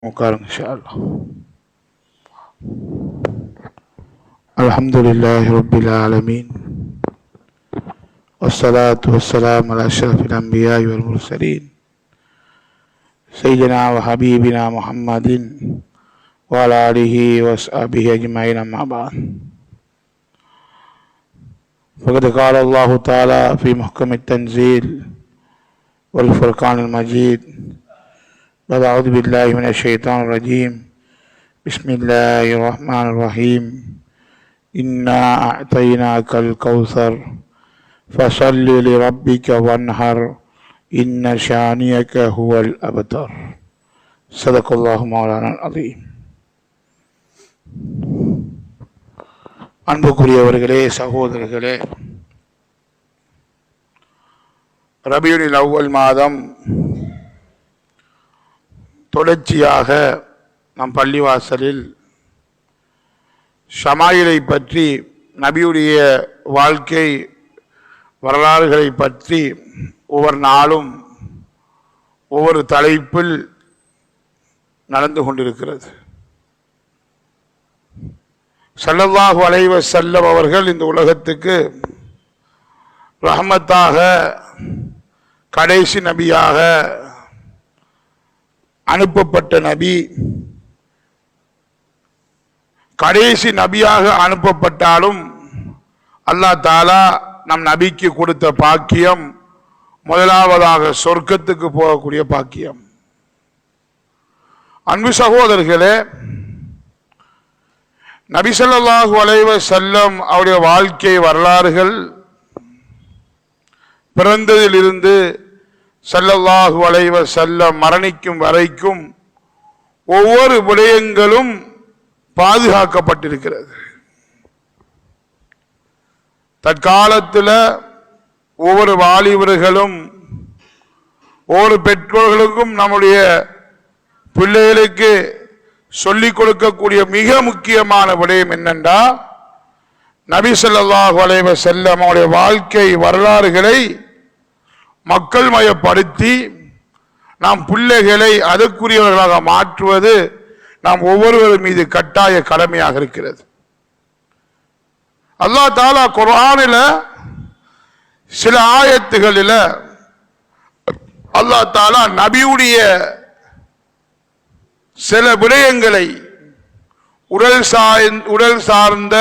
وقارن إن شاء الله. الحمد لله رب العالمين والصلاة والسلام على أشرف الأنبياء والمرسلين سيدنا وحبيبنا محمد وعلى آله وصحبه أجمعين أما بعد. فقد قال الله تعالى في محكم التنزيل والفرقان المجيد بعد أعوذ بالله من الشيطان الرجيم بسم الله الرحمن الرحيم إنا أعطيناك الكوثر فصل لربك وانحر إن شانئك هو الأبتر. صدق الله مولانا العظيم. அன்புக்குரியவர்களே, சகோதரர்களே, ரபியுல் அவ்வல் மாதம் தொடர்ச்சியாக நம் பள்ளிவாசலில் ஷமாயிலை பற்றி, நபியுடைய வாழ்க்கை வரலாறுகளை பற்றி ஒவ்வொரு நாளும் ஒவ்வொரு தலைப்பில் நடந்து கொண்டிருக்கிறது. ஸல்லல்லாஹு அலைஹி வஸல்லம் அவர்கள் இந்த உலகத்துக்கு ரஹ்மத்தாக, கடைசி நபியாக அனுப்பப்பட்ட நபி. கடைசி நபியாக அனுப்பப்பட்டாலும் அல்லாஹ் தஆலா நம் நபிக்கு கொடுத்த பாக்கியம் முதலாவதாக சொர்க்கத்துக்கு போகக்கூடிய பாக்கியம். அன்பு சகோதரர்களே, நபி ஸல்லல்லாஹு அலைஹி வஸல்லம் அவருடைய வாழ்க்கை வரலாறுகள் பிறந்ததிலிருந்து ஸல்லல்லாஹு அலைஹி வஸல்லம் மரணிக்கும் வரைக்கும் ஒவ்வொரு விடயங்களும் பாதுகாக்கப்பட்டிருக்கிறது. தற்காலத்தில் ஒவ்வொரு வாலிபர்களும் ஒவ்வொரு பெற்றோர்களுக்கும் நம்முடைய பிள்ளைகளுக்கு சொல்லிக் கொடுக்கக்கூடிய மிக முக்கியமான விடயம் என்னென்றா, நபி ஸல்லல்லாஹு அலைஹி வஸல்லம் அவருடைய வாழ்க்கை வரலாறுகளை மக்கள் மயப்படுத்தி நாம் பிள்ளைகளை அதற்குரியவர்களாக மாற்றுவது நாம் ஒவ்வொருவரும் மீது கட்டாய கடமையாக இருக்கிறது. அல்லாஹ் தஆலா குர்ஆனில் சில ஆயத்துகளில் அல்லாஹ் தஆலா நபியுடைய சில விடயங்களை, உடல் சார்ந்த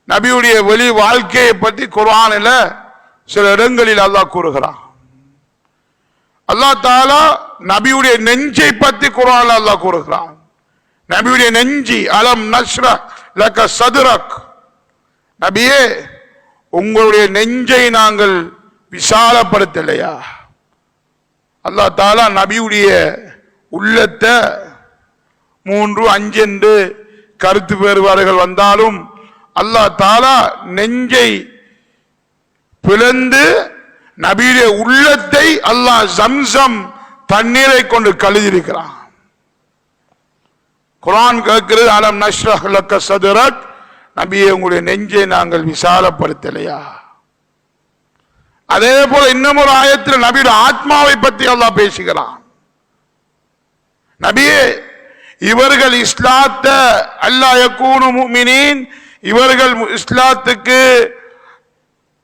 நபியுடைய வெளி வாழ்க்கையை பற்றி குர்ஆனில் சில இடங்களில் அல்லாஹ் கூறுகிறான். அல்லாஹ் தஆலா நபியுடைய நெஞ்சை பற்றி குர்ஆனில் அல்லாஹ் கூறுகிறான். நபியுடைய நெஞ்சி, அலம் நஷ்ரஹ் லக சத்ரக், நபியே உங்களுடைய நெஞ்சை நாங்கள் விசாலப்படுத்தலையா? அல்லாஹ் தஆலா நபியுடைய உள்ளத்தை 3-5 என்று கருத்து வேறுபாடுகள் வந்தாலும் அல்லாஹ் தஆலா நெஞ்சை பிளந்து நபியுடைய உள்ளத்தை அல்லாஹ் ஜம்சம் தண்ணீரை கொண்டு கழுதிருக்கிறான். குர்ஆன் கேட்கிறது, அலம் நஷ்ரஹ் லக சத்ரக், நபியே உங்களுடைய நெஞ்சை நாங்கள் விசாலப்படுத்தலையா? அதே போல இன்னும் ஒரு ஆயத்தில் நபியுடைய ஆத்மாவை பற்றி அல்லாஹ் பேசுகிறான். நபியே இவர்கள் இஸ்லாத்தை அல்லா யகூனு முஃமினீன், இவர்கள் இஸ்லாத்துக்கு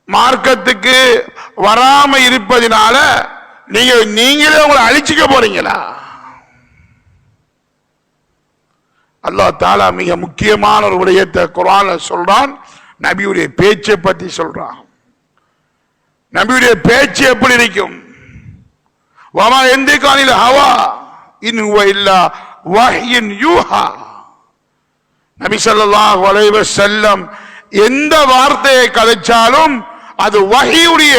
மார்க்கத்துக்கு வராம இருப்பதினால நீங்களே உங்களை அழிச்சுக்க போறீங்களா? அல்லாஹ் தஆலா மிக முக்கியமான ஒரு விடயத்தை குர்ஆன்ல சொல்றான். நபியுடைய பேச்சை பற்றி சொல்றான். நபியுடைய பேச்சு எப்படி இருக்கும்? வமா யந்திகு அனில் ஹவா இன் ஹுவ இல்லா வஹ்யுன் யூஹா. நபி ஸல்லல்லாஹு அலைஹி வஸல்லம் எந்த வார்த்தையை கதைச்சாலும் அது வஹீயுடைய,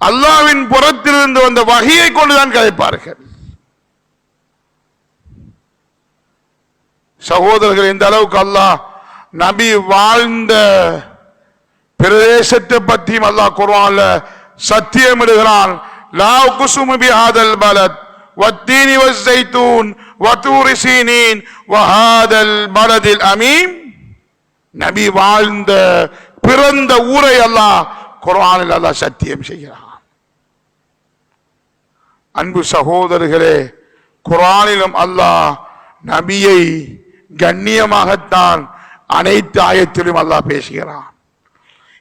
அல்லாஹ்வின் புறத்திலிருந்து வந்த வஹீயை கொண்டுதான் கதைப்பார்கள். சகோதரர்கள், இந்த அளவுக்கு அல்லாஹ் நபி வாழ்ந்த பிரதேசத்தை பற்றியும் அல்லாஹ் குர்ஆன்ல சத்தியமிடுகிறான். லா உக்ஸிமு பிஹாதல் பலத் வத்தீனி வஸ்ஸைத்தூன் வதூரி சீனீன் வஹாதல் பலதில் அமீன். நபி வாழ்ந்த பிறந்த ஊரை அல்லாஹ் குர்ஆனில் அல்லாஹ் சத்தியம் செய்கிறான். அன்பு சகோதரர்களே, குர்ஆனிலும் அல்லாஹ் நபியை கண்ணியமாகத்தான் அனைத்து ஆயத்திலும் அல்லாஹ் பேசுகிறான்.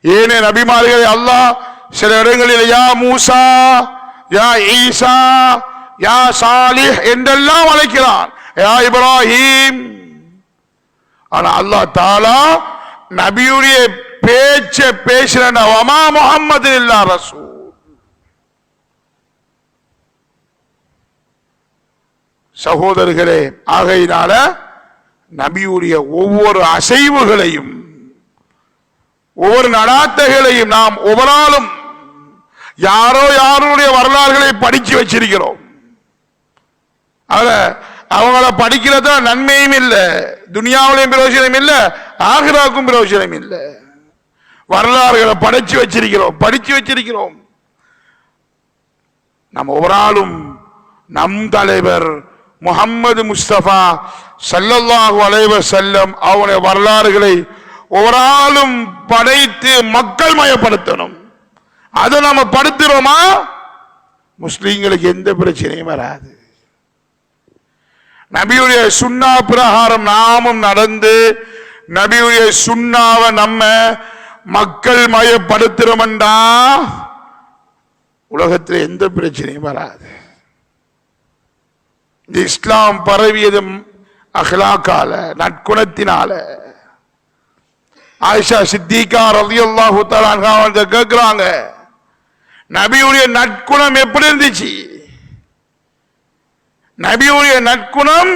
ஏனே நபிமார்களை அல்லாஹ் சில இடங்களில் யா மூசா, யா ஈசா, யா சாலிஹ் என்றெல்லாம் அழைக்கிறான், யா இப்ராஹிம். ஆனா அல்லாஹ் தஆலா நபியுடைய பேச்ச பேசுறா, வமா முஹம்மது இல்லா ரசூல். சகோதரர்களே, ஆகையினால நபியுடைய ஒவ்வொரு அசைவுகளையும் ஒவ்வொரு நடாத்தைகளையும் நாம் ஒவ்வொருநாளும் யாரோ யாருடைய வரலாறுகளை படிச்சு வச்சிருக்கிறோம். அவங்கள படிக்கிறத நன்மையும் இல்லை, துனியாவிலையும் பிரயோஜனம் இல்லை, ஆகிராவுக்கும் பிரயோஜனம் இல்லை. வரலாறுகளை படிச்சு வச்சிருக்கிறோம். நம்ம ஒவ்வொருநாளும் நம் தலைவர் முஹம்மது முஸ்தபா ஸல்லல்லாஹு அலைஹி வஸல்லம் அவருடைய வரலாறுகளை ஒவ்வொருநாளும் படைத்து மக்கள் மயப்படுத்தணும். அதை நம்ம படுத்துறோமா, முஸ்லிம்களுக்கு எந்த பிரச்சனையும் வராது. நபியுடைய சுன்னா பிரகாரம் நாமும் நடந்து நபியுடைய சுன்னாவை நம்ம மக்கள் மயப்படுத்துறோம்டா உலகத்தில் எந்த பிரச்சனையும் வராது. இந்த இஸ்லாம் பரவியது அஹ்லாக்கால, நற்குணத்தினால. ஆயிஷா சித்திகா ரலியல்லாஹு தஆலா அன்ஹா கேட்கிறாங்க, நபியுடைய நற்குணம் எப்படி இருந்துச்சு? நபியுடைய நற்குணம்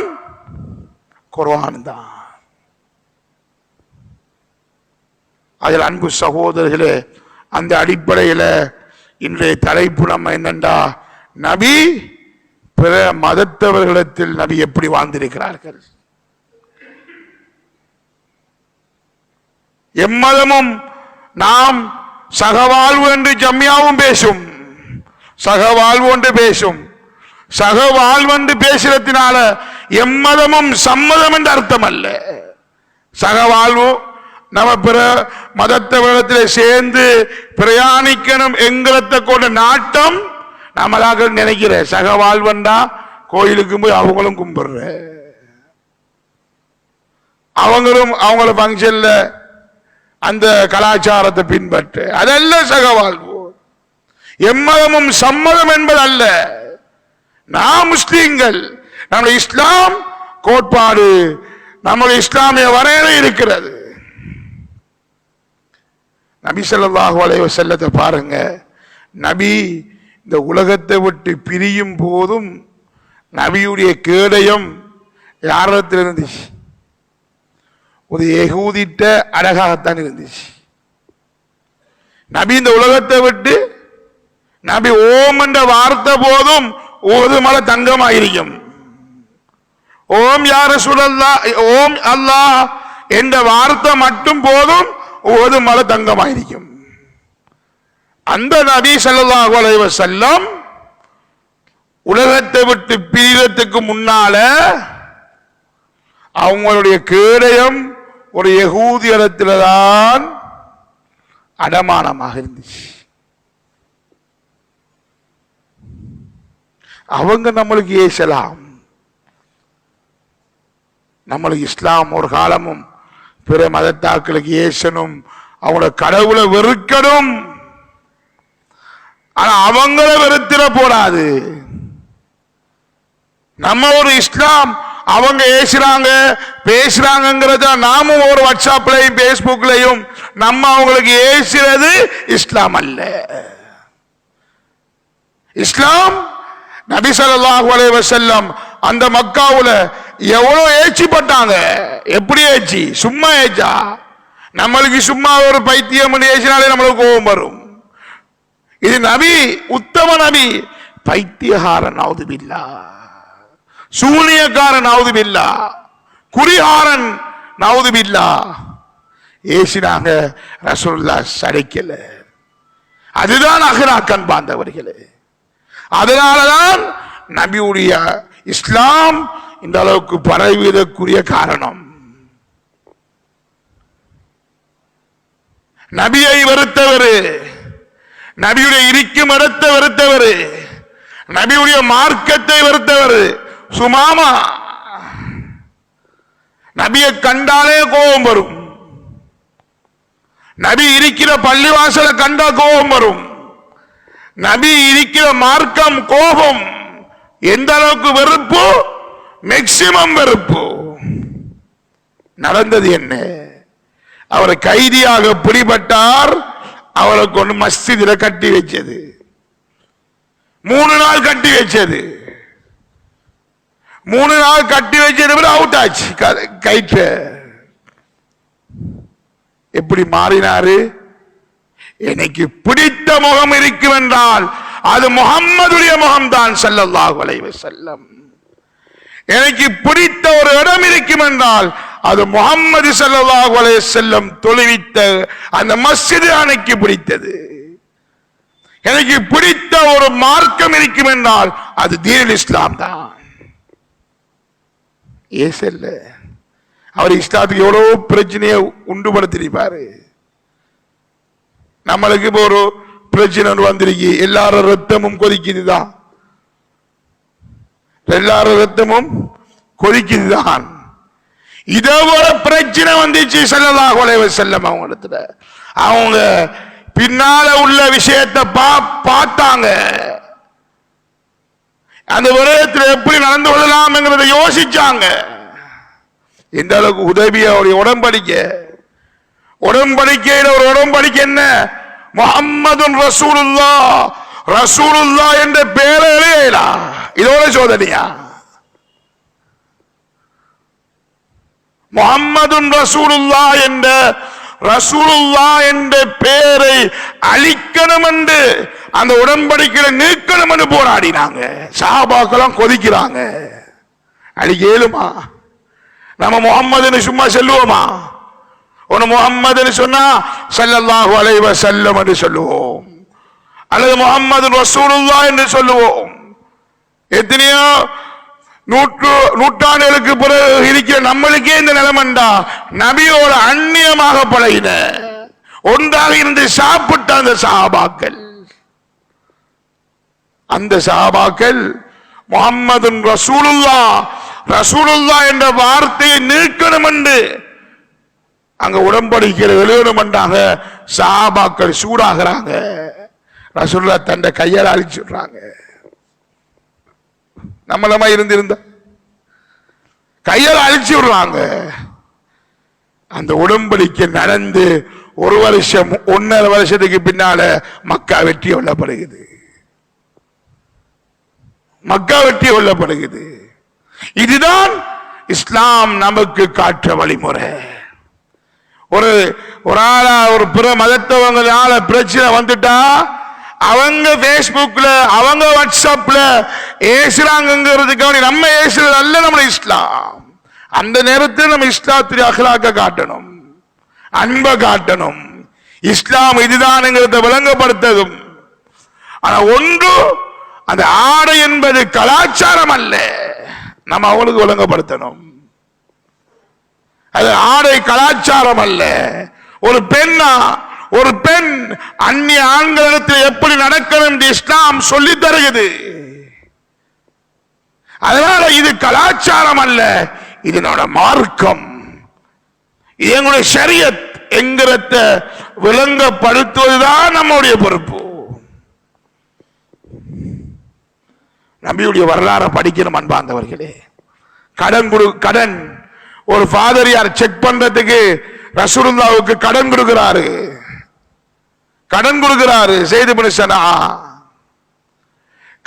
குர்ஆன் தான். அதில் அன்பு சகோதரர்களே, அந்த அடிப்படையில் இன்றைய தலைப்பு நம்ம என்னண்டா, நபி பிற மதத்தவர்களிடத்தில் நபி எப்படி வாழ்ந்திருக்கிறார்கள். எம்மதமும் நாம் சகவாழ்வு என்று ஜம்மியாவும் பேசும், சகவாழ்வு என்று பேசும். சகவாழ்வு என்று பேசுறதுனால எம்மதமும் சம்மதம் என்று அர்த்தம் அல்ல. சகவாழ்வு நம்ம பிற மதத்தவரிடத்தில் சேர்ந்து பிரயாணிக்கணும் என்கிறத கொண்ட நாட்டம் நம்மளாக நினைக்கிற. சகவாழ்வண்டா கோயிலுக்கு போய் அவங்களும் கும்பிடுற, அவங்களும் அவங்கள பங்கன்ல அந்த கலாச்சாரத்தை பின்பற்ற, அதல்ல சகவாழ்வு. எம்மதமும் சம்மதம் என்பது அல்ல. நாம் முஸ்லீம்கள், நம்முடைய இஸ்லாம் கோட்பாடு, நம்முடைய இஸ்லாமிய வரையறை இருக்கிறது. நபி ஸல்லல்லாஹு அலைஹி வஸல்லத்தை பாருங்க. நபி இந்த உலகத்தை விட்டு பிரியும் போதும் நபியுடைய கேடயம் யாரிடத்தில் இருந்துச்சு? ஒரு யகூதிட்ட அழகாகத்தான் இருந்துச்சு. நபி இந்த உலகத்தை விட்டு நபி ஓம் என்ற வார்த்தை போதும் ஓது மலை தங்கமாயிருக்கும். ஓம் யா ரசூலல்லாஹ், ஓம் அல்லாஹ் என்ற வார்த்தை மட்டும் போதும் ஓது மலை தங்கமாயிருக்கும். அந்த நபி ஸல்லல்லாஹு அலைஹி வஸல்லம் உலகத்தை விட்டு பிரியறதுக்கு முன்னால அவங்களுடைய கேடயம் ஒரு யகூதியத்தில்தான் அடமானமாக இருந்துச்சு. அவங்க நம்மளுக்கு ஏசலாம், நம்மளுக்கு இஸ்லாம் ஒரு காலமும் பிற மதத்தாக்களுக்கு ஏசனும், அவங்களோட கடவுளை வெறுக்கணும். ஆனா அவங்கள வெறுத்திட போடாது. நம்ம ஒரு இஸ்லாம் அவங்க ஏசுறாங்க பேசுறாங்கிறத நாமும் ஒரு வாட்ஸ்அப்லையும் பேஸ்புக்லையும் நம்ம அவங்களுக்கு ஏசுறது இஸ்லாம் அல்ல. இஸ்லாம் நபி ஸல்லல்லாஹு அலைஹி வஸல்லம் அந்த மக்காவுல எவ்வளவு ஏச்சிப்பட்டாங்க. எப்படி ஏச்சி? சும்மா ஏச்சா? நம்மளுக்கு சும்மா ஒரு பைத்தியம் ஏசினாலே நம்மளுக்கு கோபம் வரும். இது நபி, உத்தம நபி, பைத்தியகாரன் நவுதுபில்லா, சூனியக்காரன் நவுதுபில்லா, குறிகாரன் நவுதுபில்லா ஏசினாங்க. ரசூலுல்லாஹ் சடைக்கல. அதுதான் அஹ்லாக்கன் பாந்தவர்களே. அதனாலதான் நபியுடைய இஸ்லாம் இந்த அளவுக்கு பரவியதற்குரிய காரணம். நபியை வெறுத்தவர், நபியுடைய இருக்கும் இடத்தை வெறுத்தவர், நபியுடைய மார்க்கத்தை வெறுத்தவர் சுமாமா நபியை கண்டாலே கோபம் வரும். நபி இருக்கிற பள்ளிவாசலை கண்டா கோபம் வரும். நபி இருக்கிற மார்க்கம் கோபம். எந்த அளவுக்கு வெறுப்பு? மேக்சிமம் வெறுப்பு. நடந்தது என்ன? அவரை கைதியாக பிடிபட்டார். அவரை கொண்டு மஸ்ஜிதில கட்டி வச்சது. 3 நாள் கட்டி வச்சது. 3 நாள் கட்டி வச்சது அவுட் ஆச்சு. கயிற்று எப்படி மாறினாரு? எனக்கு பிடித்த முகம் இருக்கும் என்றால் அது முஹம்மதுடைய முகம்தான் ஸல்லல்லாஹு அலைஹி வஸல்லம். எனக்கு பிடித்த ஒரு இடம் இருக்கும் என்றால் அது முஹம்மது ஸல்லல்லாஹு அலைஹி வஸல்லம் தொழுவித்த அந்த மஸ்ஜித் எனக்கு பிடித்தது. எனக்கு பிடித்த ஒரு மார்க்கம் இருக்கும் என்றால் அது தீனுல் இஸ்லாம் தான். ஏசல்ல அவர் இஸ்லாத்துக்கு எவ்வளவு பிரச்சனையை உண்டுபடுத்திருப்பாரு. நம்மளுக்கு இப்போ ஒரு பிரச்சனை வந்திருக்கு. எல்லாரும் ரத்தமும் கொதிக்குதுதான். எல்லாரும் ரத்தமும் கொதிக்குதுதான். இதே போல பிரச்சனை வந்துச்சு ஸல்லல்லாஹு அலைஹி வஸல்லம் அவங்களிடத்துல. அவங்க பின்னால உள்ள விஷயத்தை பார்த்தாங்க. அந்த விரதத்தில் எப்படி நடந்து கொள்ளலாம் யோசிச்சாங்க. எந்த அளவுக்கு உதவியோடைய உடன்படிக்கையில் ஒரு உடன்படிக்கை என்ன? முஹம்மதுன் ரசூலுல்லாஹ். ரசூலுல்லாஹ் என்ற பேரே இதோட சோதனையா? முஹம்மதுன் ரசூலுல்லாஹ் என்ற பெயரை அழிக்கணும் என்று அந்த உடன்படிக்கையில நீக்கணும் என்று போராடினாங்க. சஹாபாக்களும் கொதிக்கிறாங்க. அழிக்க இயலுமா? நம்ம முஹம்மதுன்னு சும்மா சொல்லுவோமா? ஒன்னு முஹம்மதுன்னு சொன்னா ஸல்லல்லாஹு அலைஹி வஸல்லம் என்று சொல்லுவோம், அல்லது முஹம்மது ரசூலுல்லாஹ் என்று சொல்லுவோம். எத்தனையோ நூற்றாண்டுகளுக்கு பிறகு இருக்கிற நம்மளுக்கே இந்த நிலைமண்டா நபியோட அந்நியமாக பழகின ஒன்றாக இருந்து சாப்பிட்ட அந்த சஹாபாக்கள் முஹம்மது ரசூலுல்லாஹ் என்ற வார்த்தையை நீக்கணும் என்று அங்க உடன்படிக்கிற எழுதணுமென்றாக சஹாபாக்கள் சூடாகிறாங்க. ரசூலுல்லாஹ் தன்னை கையால் அழிச்சுடுறாங்க. நம்மளமா இருந்திருந்தா கையால் அழிச்சு விடுறாங்க. அந்த உடன்படிக்கை நடந்து 1 வருஷம் 1.5 வருஷத்துக்கு பின்னால மக்கா வெற்றி கொள்ளப்படுகிறது. மக்கா வெற்றி கொள்ளப்படுகிறது. இதுதான் இஸ்லாம் நமக்கு காற்ற வழிமுறை. ஒரு ஆளா ஒரு பிற மதத்தவங்களால பிரச்சனை வந்துட்டா அவங்க பேஸ்புக்ல அவங்க வாட்ஸ்அப்ல ஏசுறாங்கிறதுக்கு நம்ம ஏசுறது அல்ல நம்ம இஸ்லாம். அந்த நேரத்தில் நம்ம இஸ்லாத்துடைய அக்லாக்க காட்டணும், அன்பை காட்டணும். இஸ்லாம் இதுதான்ங்கிறத விளங்கப்படுத்ததும். ஆனா ஒன்று, அந்த ஆடை என்பது கலாச்சாரம் அல்ல, நம்ம அவங்களுக்கு விளங்கப்படுத்தணும். அது ஆடை கலாச்சாரம் அல்ல. ஒரு பெண் அந்நிய ஆண்களிடத்தில் எப்படி நடக்கணும் என்று இஸ்லாம் சொல்லி தருகிறது. அதனால இது கலாச்சாரம் அல்ல, இது நம்முடைய மார்க்கம், இது எங்களுடைய ஷரியத் என்கிறத விளங்கப்படுத்துவதுதான் நம்முடைய பொறுப்பு. நபியுடைய வரலாறு படிக்கணும் அன்பார்ந்தவர்களே. கடன் ஒரு ஃபாதர் யார் செக் பண்றதுக்கு ரசூலுல்லாஹ்வுக்கு கடன் கொடுக்கிறாரு செய்து மனுஷனா.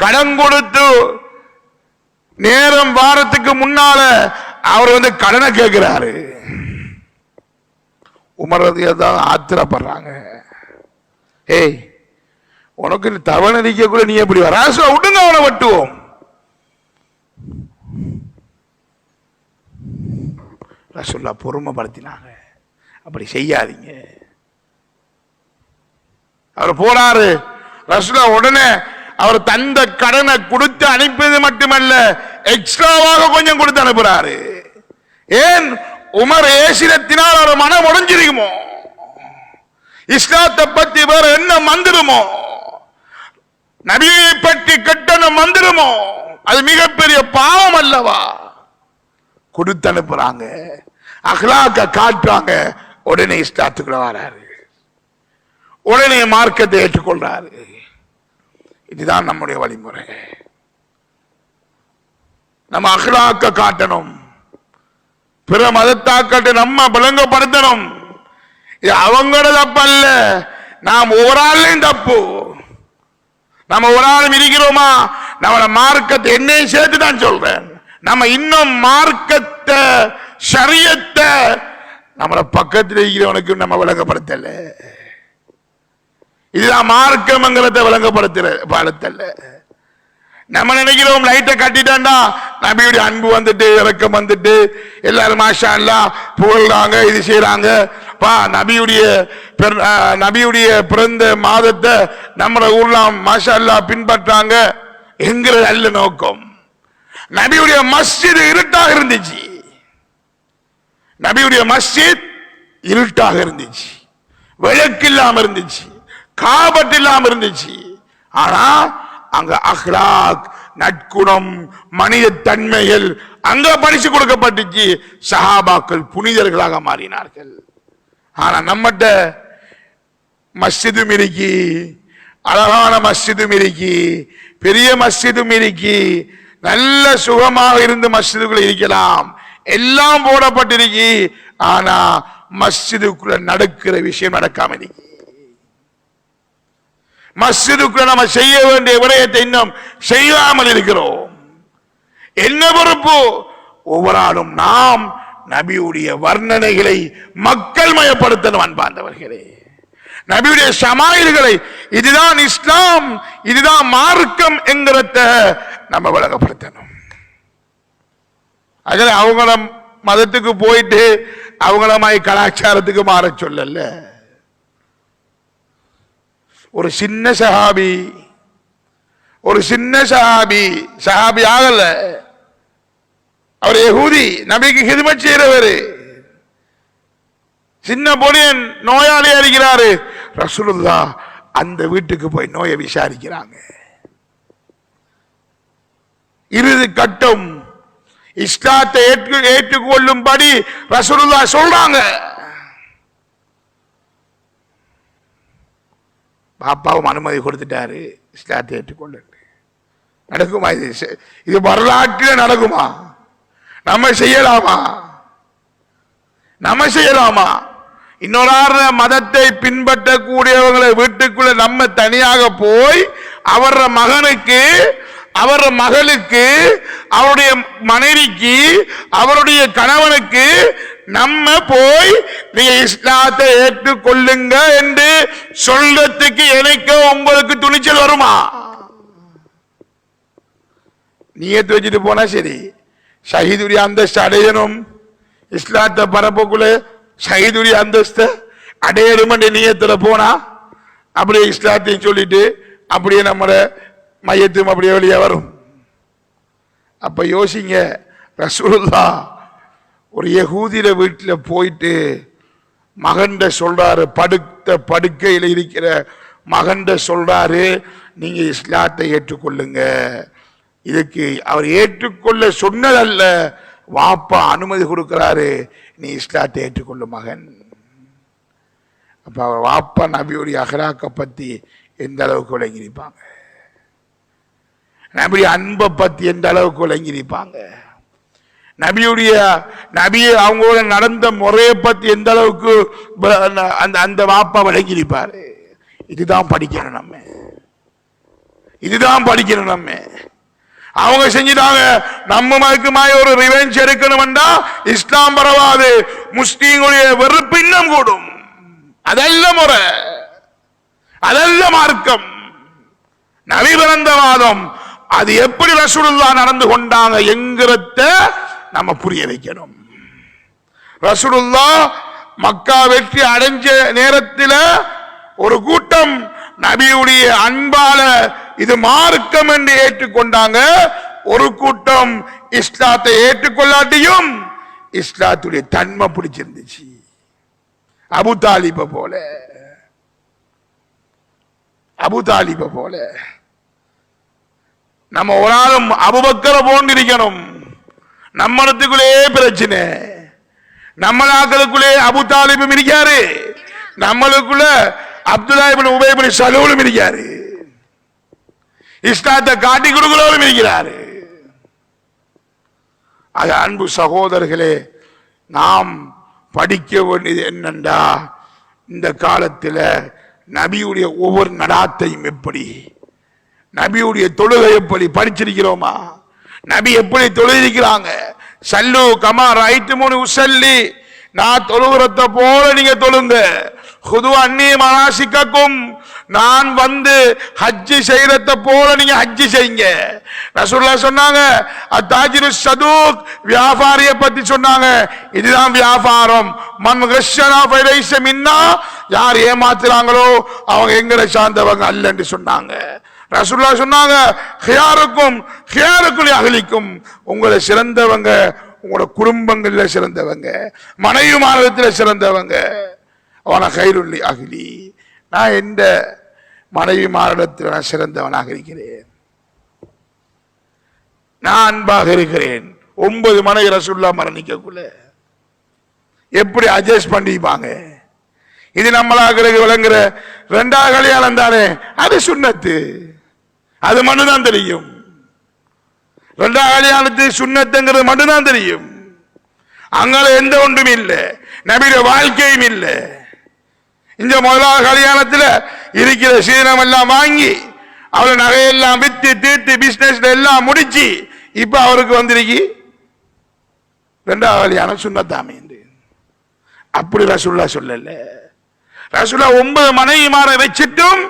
கடன் கொடுத்து நேரம் வாரத்துக்கு முன்னால அவர் கடனை கேட்கிறாரு. உமர் ரலியல்லாஹு அன்ஹு ஆத்திரப்படுறாங்க. ஏய், உனக்கு தவணை நிக்க கூட நீ எப்படி வர? விடுங்க, அவனை வெட்டுவோம். ரசூலுல்லாஹ் பொறுமைப்படுத்தினாங்க, அப்படி செய்யாதீங்க. அவர் போறாரு. ரசூலுல்லாஹ் உடனே அவர் தந்த கடனை கொடுத்து அனுப்பியது மட்டுமல்ல, எக்ஸ்ட்ராவாக கொஞ்சம் கொடுத்து அனுப்புறாரு. ஏன்? உமர் ஏசினத்தினால் அவர் மனம் உடைஞ்சிருக்குமோ, இஸ்லாத்தை பத்தி வேற என்ன மந்திரமோ, நபியை பற்றி கட்டணம் மந்திரமோ, அது மிகப்பெரிய பாவம் அல்லவா? கொடுத்து அனுப்புறாங்க, அஹ்லாக்க காட்டுறாங்க, உடனே இஸ்லாத்துக்குள்ள வராரு, உடனே மார்க்கத்தை ஏற்றுக்கொள்றாரு. இதுதான் நம்முடைய வழிமுறை. நம்ம அஹ்லாக்க காட்டணும், பிற மதத்தாக்கத்தை நம்ம விளங்கப்படுத்தணும். இது அவங்களோட தப்பு அல்ல, நாம் ஒவ்வொரு ஆளையும் தப்பு. நம்ம ஒரு ஆளும் இருக்கிறோமா? நம்ம மார்க்கத்தை என்னையும் சேர்த்து தான் சொல்றேன். நம்ம இன்னும் மார்க்கத்தை ஷரியத்தை நம்மள பக்கத்தில் இருக்கிறவனுக்கு நம்ம விளங்கப்படுத்தல. இதுதான் மார்க்கமங்கிறத விளங்கப்படுத்தல. நம்ம நினைக்கிறோம் லைட்டை கட்டிட்டாண்டா நபியுடைய அன்பு வந்துட்டு இறக்கம் வந்துட்டு எல்லாரும் மாஷா அல்லாஹ் புகழ்றாங்க, இது செய்யறாங்க. நபியுடைய பிறந்த மாதத்தை நம்ம ஊர்ல மாஷா அல்லாஹ் பின்பற்றாங்க என்கிறது அல்ல நோக்கம். நபியுடைய மஸ்ஜித் இருட்டாக இருந்துச்சு, நபியுடைய மஸ்ஜித் இருட்டாக இருந்துச்சு, விளக்கு இல்லாம இருந்துச்சு, காபத் இல்லாம இருந்துச்சு. ஆனா அங்க அஹ்லாக், நற்குணம், மனித தன்மைகள் அங்க பரிசு கொடுக்கப்பட்டுச்சு. சஹாபாக்கள் புனிதர்களாக மாறினார்கள். ஆனா நம்மகிட்ட மஸ்ஜிதும் இருக்கி, அழகான மஸ்ஜிதும் இருக்கி, பெரிய மஸ்ஜிதும் இருக்கி, நல்ல சுகமாக இருந்து மஸ்ஜிதுக்குள்ள இருக்கலாம், எல்லாம் போடப்பட்டிருக்கி. ஆனா மஸ்ஜிதுக்குள்ள நடக்கிற விஷயம் நடக்காம இருக்கு. மஸ்ஜிதுக்குள்ள நம்ம செய்ய வேண்டிய விடயத்தை இன்னும் செய்யாமல் இருக்கிறோம். என்ன பொறுப்பு? ஒவ்வொரு ஆளும் நாம் நபியுடைய வர்ணனைகளை மக்கள் மயப்படுத்தணும். அன்பார்ந்தவர்களே, நபியுடைய ஷமாயில்களை, இதுதான் இஸ்லாம், இதுதான் மார்க்கம் என்கிறத நம்ம விளங்கப்படுத்தணும். அதில் அவங்கள மதத்துக்கு போயிட்டு அவங்கள மாதிரி கலாச்சாரத்துக்கு மாற சொல்லல. ஒரு சின்ன சஹாபி ஆகல, அவர் யஹூதி, நபிக்கு ஹிதமத் செய்யறவர். சின்ன பொடியன் நோயாளியா இருக்கிறாரு, ரசூலுல்லாஹ் அந்த வீட்டுக்கு போய் நோயை விசாரிக்கிறாங்க. இறுதி கட்டம் இஸ்லாத்தை ஏற்றுக்கொள்ளும்படி ரசூலுல்லாஹ் சொல்றாங்க. பாப்பாவும் அனுமதி கொடுத்துட்டாரு, இஸ்லாத்தை ஏற்றுக்கொள்ள. நடக்குமா இது வரலாற்றில் நடக்குமா? நம்ம செய்யலாமா? இன்னொரு மதத்தை பின்பற்றக்கூடியவங்களை வீட்டுக்குள்ள நம்ம தனியாக போய் அவர மகனுக்கு, அவர மகளுக்கு, அவருடைய மனைவிக்கு, அவருடைய கணவனுக்கு நம்ம போய் நீங்க இஸ்லாத்தை ஏற்றுக்கொள்ளுங்க என்று சொல்றதுக்கு எனக்கு உங்களுக்கு துணிச்சல் வருமா? நீயத்து வச்சுட்டு போனா சரி, ஷஹீதுடைய அந்தஸ்து அடையணும், இஸ்லாத்தை பரப்பக்குள்ள ஷஹீதுடைய அந்தஸ்து அடையணும் என்ற நீயத்துல போனா அப்படியே இஸ்லாத்தையும் சொல்லிட்டு அப்படியே நம்மளோட மையத்தும் அப்படியே வெளியே வரும். அப்ப யோசிங்க, ரசூலுல்லாஹ் ஒரு யகூதியில வீட்டில் போயிட்டு மகன்ட சொல்றாரு, படுக்கையில் இருக்கிற மகன்ட சொல்றாரு, நீங்க இஸ்லாத்தை ஏற்றுக்கொள்ளுங்க. இதுக்கு அவர் ஏற்றுக்கொள்ள சொன்னதல்ல, வாப்பா அனுமதி கொடுக்கிறாரு, நீ இஸ்லாத்தை ஏற்றுக்கொள்ளு மகன். அப்ப அவர் வாப்பா நபியுடைய அஹ்லாக்க பத்தி எந்த அளவுக்கு விளங்கியிருப்பாங்க, நபியுடைய அன்பை பத்தி எந்த அளவுக்கு விளங்கியிருப்பாங்க, நபியை அவங்களோட நடந்த முறையை பத்தி எந்த அளவுக்கு அந்த வாப்பா விளங்கியிருப்பாரு. இதுதான் படிக்கணும் நம்ம. அவங்க செஞ்சிட்டாங்க, நம்ம மயக்குமாய் ஒரு ரிவெஞ்ச் எடுக்கணும்டா இஸ்லாம் பரவாது, முஸ்லீம்களுடைய வெறுப்பு இன்னும் கூடும். அதல்ல முறை, அதல்ல மார்க்கம், நபி பிறந்த வாதம். அது எப்படி ரசூலுல்லாஹ் நடந்து கொண்டாங்க என்கிறத நம்ம புரிய வைக்கணும். ரசூலுல்லாஹ் மக்கா வெற்றி அடைஞ்ச நேரத்தில் ஒரு கூட்டம் நபியுடைய அன்பால இது மார்க்கம் என்று ஏற்றுக்கொண்டாங்க, ஒரு கூட்டம் இஸ்லாத்தை ஏற்றுக்கொள்ளாட்டியும் இஸ்லாத்துடைய தன்மை பிடிச்சிருந்துச்சு. அபு தாலிப போல நம்ம ஒரு ஆளும் அபூபக்கரை போன்றிருக்கணும். நம்மளுக்குள்ளே பிரச்சனை, நம்மளாக்களுக்குள்ளே அபு தாலிபும் இருக்காரு, நம்மளுக்குள்ள அப்துல்லா இப்னு உபை இப்னு சலூலும் இருக்காரு, இஸ்லாத்தை காட்டி கொடுக்கிறவரும் இருக்கிறாரு. அது அன்பு சகோதரர்களே, நாம் படிக்க வேண்டியது என்னண்டா, இந்த காலத்தில் நபியுடைய ஒவ்வொரு நடாத்தையும் எப்படி, நபியுடைய தொழுகை எப்படி படிச்சிருக்கிறோமா, நபி எப்படி தொழுதிருக்கிறாங்க. சல்லு கமா ரைட்டுமுனி உசல்லி, நான் தொழுகிறத போல நீங்க தொழுங்க. ஹுது அன்னி மனாசிக்கும், நான் வந்து ஹஜ்ஜி செய்யறத போல நீங்க ஹஜ்ஜி செய்யுங்க. ரசூலுல்லாஹ் சொன்னாங்க. அத்தாஜிரு சதூக், வியாபாரியை பத்தி சொன்னாங்க. இதுதான் வியாபாரம். மன் கஷனா ஃபலைஸ மின்னா, யார் ஏமாத்துறாங்களோ அவங்க எங்களை சார்ந்தவங்க அல்லன்னு சொன்னாங்க. ரசூலுல்லாஹ் சொன்னாங்க, ஹியாருக்கும் ஹியாருக்குல் அஹ்லிக்கும், உங்களை சிறந்தவங்க உங்களோட குடும்பங்கள்ல சிறந்தவங்க, மனைவி மார்க்கத்தில் சிறந்தவங்க. அவன கைருள்ளி அகிலி, நான் எந்த மனைவி மாரிடத்தில் நான் சிறந்தவனாக இருக்கிறேன், நான் அன்பாக இருக்கிறேன். 9 மனைவி ரசூலுல்லாஹ் மரணிக்கக்குள்ள எப்படி அட்ஜஸ்ட் பண்ணிப்பாங்க. இது நம்மளாக விளங்குற 2வது கல்யாணம் தானே, அது சுன்னத்து, அது மட்டும்தான் தெரியும். 2வது கல்யாணத்துக்கு சுன்னத்துங்கிறது மட்டும்தான் தெரியும். அங்கே எந்த ஒன்றும் இல்லை, நபியுடைய வாழ்க்கையும் இல்லை. இந்த 1வது கல்யாணத்தில் இருக்கிற சீனம் எல்லாம் வாங்கி அவளை நகையெல்லாம் வித்து தீர்த்து பிசினஸ் எல்லாம் முடிச்சு இப்ப அவருக்கு வந்திருக்கு 2வது கல்யாணம் சுன்னத்தாமே. அப்படி ரசூலுல்லாஹ் சொல்லல. ரசூலுல்லாஹ் 9 மனைவி மாற வச்சிட்டும்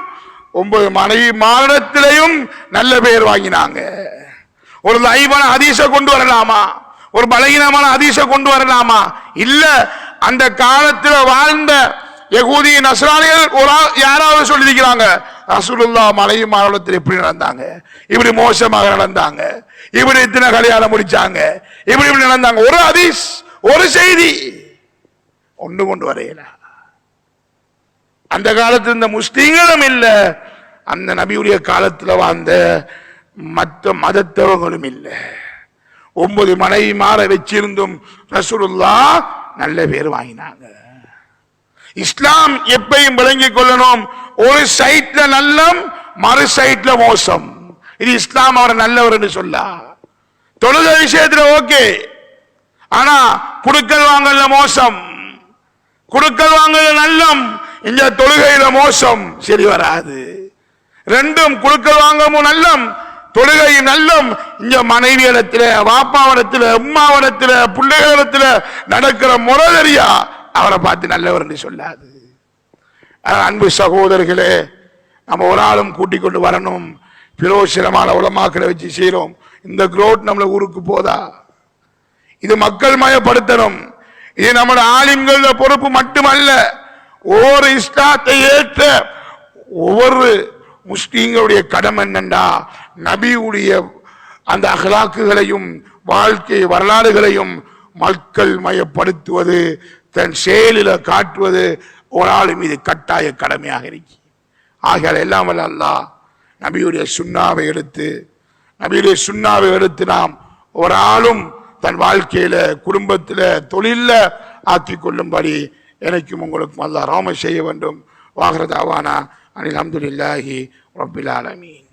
9 மனைவி மாரத்திலையும் நல்ல பெயர் வாங்கினாங்க. ஒரு லைவான ஹதீஸை கொண்டு வரலாமா, ஒரு பலகீனமான ஹதீஸை கொண்டு வரலாமா? இல்ல, அந்த காலத்தில் வாழ்ந்த யகூதி நஸ்ரானிகள் ஒரு யாராவது சொல்லியிருக்கிறாங்க, ரசூலுல்லாஹ் மனைவி மாரத்தில் எப்படி நடந்தாங்க, இப்படி மோசமாக நடந்தாங்க, இப்படி இத்தனை கல்யாணம் முடிச்சாங்க, இப்படி இப்படி நடந்தாங்க. ஒரு ஹதீஸ், ஒரு செய்தி ஒன்று கொண்டு வரையல. அந்த காலத்தில் இந்த முஸ்லீம்களும் இல்ல, அந்த நபியுடைய காலத்தில் வாழ்ந்த மற்ற மதத்தவர்களும் இல்லை. 9 மனைவி மாற வச்சிருந்தும் ரசூலுல்லாஹ் நல்ல பேர் வாங்கினாங்க. இஸ்லாம் எப்பையும் விளங்கிக் கொள்ளணும், ஒரு சைட்ல நல்லம், மறு சைட்ல மோசம். இது இஸ்லாம் அவரை நல்லவர் என்று சொல்ல. தொழுகை விஷயத்துல ஓகே, ஆனா குடுக்கல் வாங்கல மோசம், குடுக்கல் வாங்கல நல்லம், இந்த தொழுகையில மோசம் சரி வராது. ரெண்டும் குடுக்கல் வாங்கவும் நல்லம், தொழுகையும் நல்லம். இந்த மனைவியிடத்துல, வாப்பாவிடத்துல, உம்மாவிடத்துல, பிள்ளைகளிடத்துல நடக்கிற முறையா அவரை பார்த்து நல்லவர் என்று சொல்லாது. அன்பு சகோதரர்களே, நம்ம ஒரு ஆளும் கூட்டிக் கொண்டு வரணும். பிரோசனமான உலமாக்களை வச்சு செய்யறோம். இந்த குரோட் நம்மள ஊருக்கு போதா? இது மக்கள் மயப்படுத்தணும். இது நம்முடைய ஆலிம்கள பொறுப்பு மட்டுமல்ல, ஒவ்வொரு இஸ்லாத்தை ஏற்ற ஒவ்வொரு முஸ்லீம்களுடைய கடமை என்னண்டா, நபியுடைய அந்த அகலாக்குகளையும் வாழ்க்கை வரலாறுகளையும் மக்கள் மயப்படுத்துவது, தன் செயலில் காட்டுவது ஒரு ஆள் மீது கட்டாய கடமையாக இருக்கு. ஆகையால் எல்லாம் வல்ல அல்லாஹ் நபியுடைய சுன்னாவை எடுத்து நாம் ஒரு ஆளும் தன் வாழ்க்கையில, குடும்பத்தில், தொழில ஆக்கி கொள்ளும்படி எனக்கும் உங்களுக்கும் அல்லாஹ் ரஹ்மத் செய்ய வேண்டும். வாஹிரு தஅவானா அனில் ஹம்துலில்லாஹி ரப்பில் ஆலமீன்.